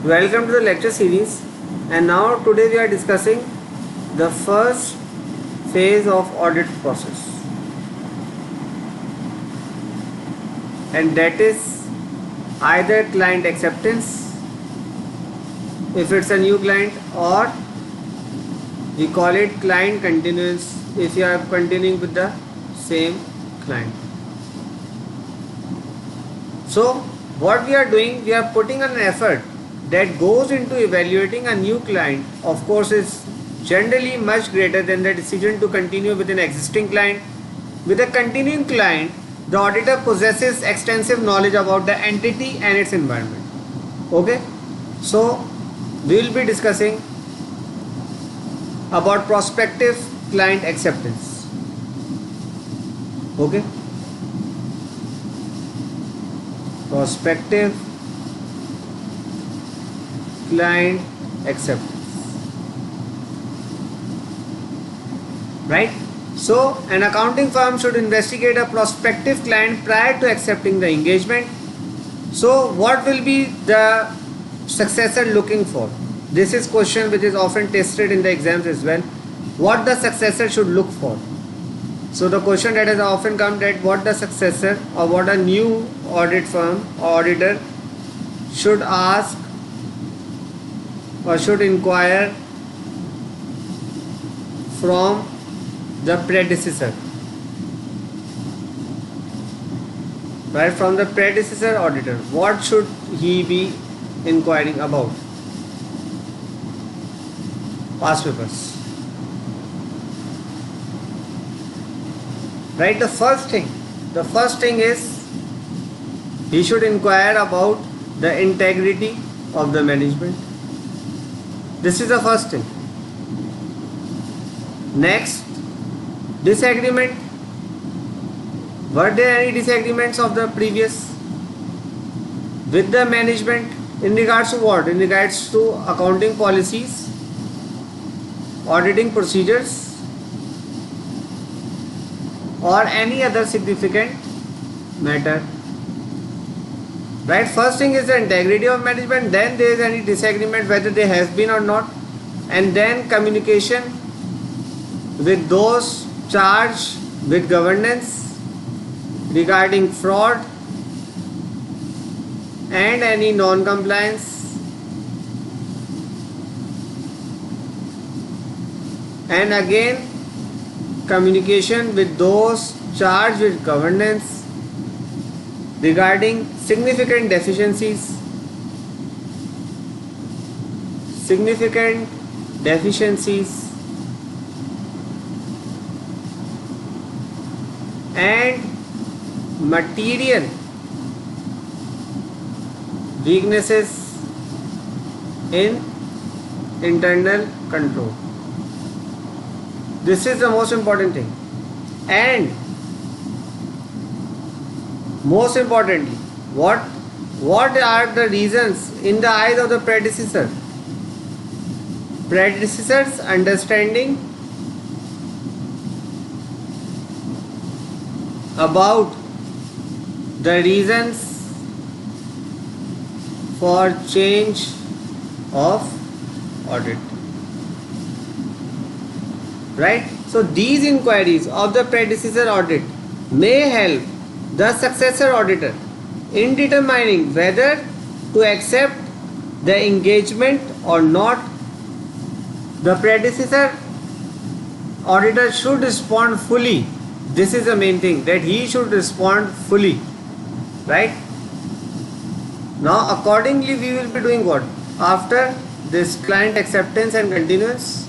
Welcome to the lecture series, and now today we are discussing the first phase of audit process, and that is either client acceptance if it's a new client, or we call it client continuance if you are continuing with the same client. So what we are doing, we are putting an effort that goes into evaluating a new client. Of course, is generally much greater than the decision to continue with an existing client. With a continuing client, the auditor possesses extensive knowledge about the entity and its environment. Okay, so we will be discussing about prospective client acceptance. Okay, prospective client acceptance, right? So an accounting firm should investigate a prospective client prior to accepting the engagement. So what will be the successor looking for? This is question which is often tested in the exams as well. What the successor should look for? So the question that has often come, that what the successor or what a new audit firm or auditor should ask or should inquire from the predecessor, right? From the predecessor auditor, what should he be inquiring about? Past papers, right? The first thing is he should inquire about the integrity of the management. This is the first thing. Next, disagreement. Were there any disagreements of the previous with the management in regards to what? In regards to accounting policies, auditing procedures, or any other significant matter, right? First thing is the integrity of management, then there is any disagreement whether there has been or not, and then communication with those charged with governance regarding fraud and any non-compliance, and again communication with those charged with governance regarding significant deficiencies and material weaknesses in internal control. This is the most important thing. And most importantly, what are the reasons in the eyes of the predecessor? Predecessor's understanding about the reasons for change of audit, right? So these inquiries of the predecessor audit may help the successor auditor in determining whether to accept the engagement or not. The predecessor auditor should respond fully. This is the main thing, that he should respond fully, right? Now accordingly we will be doing what? After this client acceptance and continuance,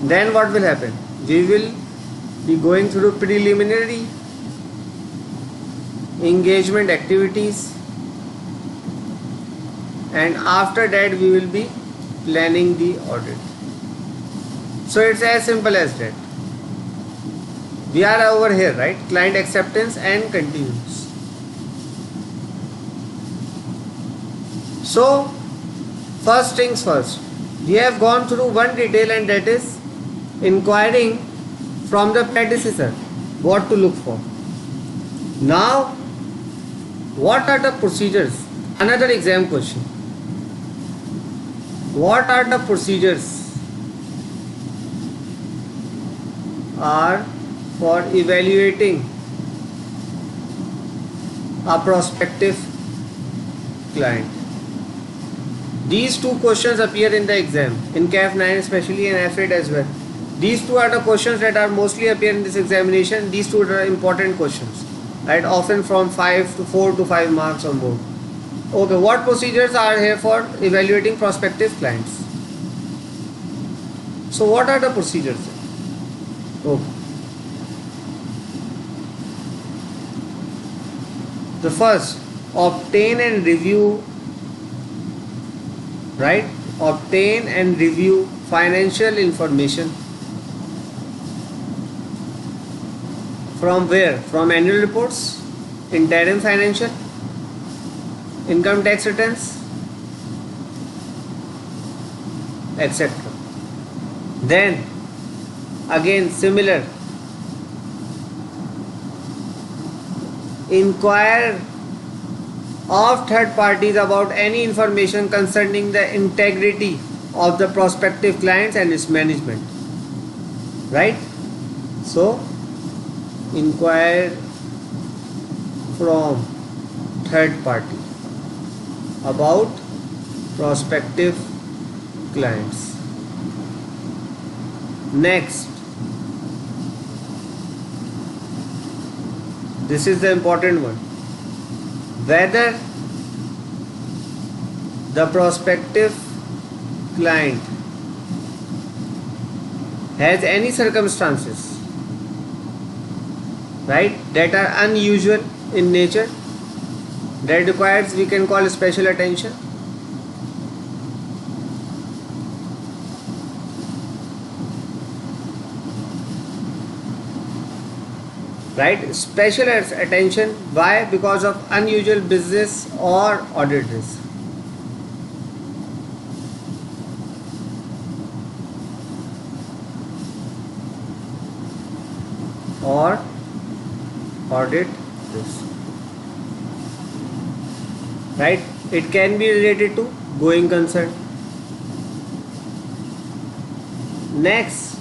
then what will happen? We will be going through preliminary engagement activities, and after that we will be planning the audit. So it's as simple as that. We are over here, right? Client acceptance and continuance. So first things first, we have gone through one detail, and that is inquiring from the predecessor what to look for. Now what are the procedures? Another exam question. What are the procedures are for evaluating a prospective client? These two questions appear in the exam, in CAF 9 especially and AFRID as well. These two are the questions that are mostly appear in this examination. These two are important questions, right? Often from 4 to 5 marks on board. Okay, what procedures are here for evaluating prospective clients? So what are the procedures? Okay. The first, obtain and review, right? Obtain and review financial information. From where? From annual reports, interim financial, income tax returns, etc. Then again similar, inquire of third parties about any information concerning the integrity of the prospective clients and its management, right? So inquire from third party about prospective clients. Next, this is the important one, whether the prospective client has any circumstances, right, that are unusual in nature, that requires, we can call, special attention. Right, special attention. Why? Because of unusual business or audit risk. Or audit risk. Right? It can be related to going concern. Next,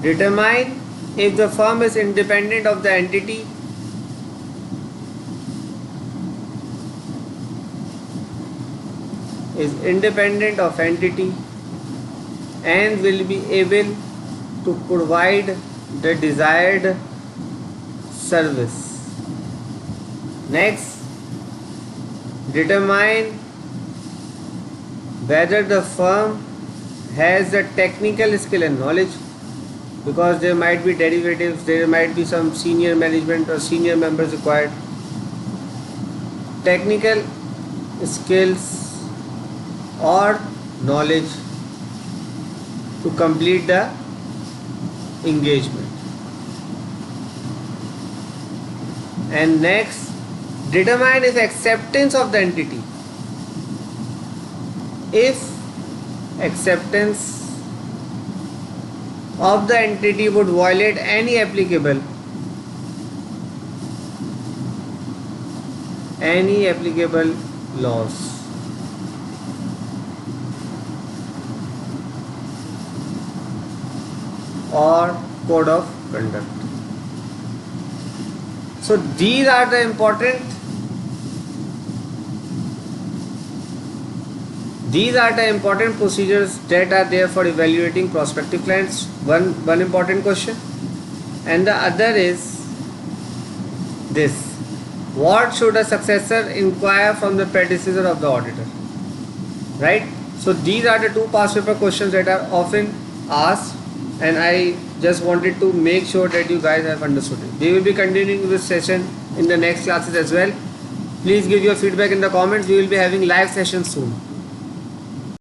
determine if the firm is independent of the entity, and will be able to provide the desired service. Next, determine whether the firm has the technical skill and knowledge, because there might be derivatives, there might be some senior management or senior members required. Technical skills or knowledge to complete the engagement. And next, determine if acceptance of the entity, if acceptance of the entity would violate any applicable laws. Or code of conduct. So these are the important procedures that are there for evaluating prospective clients. One important question, and the other is this: what should a successor inquire from the predecessor of the auditor? Right? So these are the two past paper questions that are often asked, and I just wanted to make sure that you guys have understood it. We will be continuing this session in the next classes as well. Please give your feedback in the comments. We will be having live sessions soon.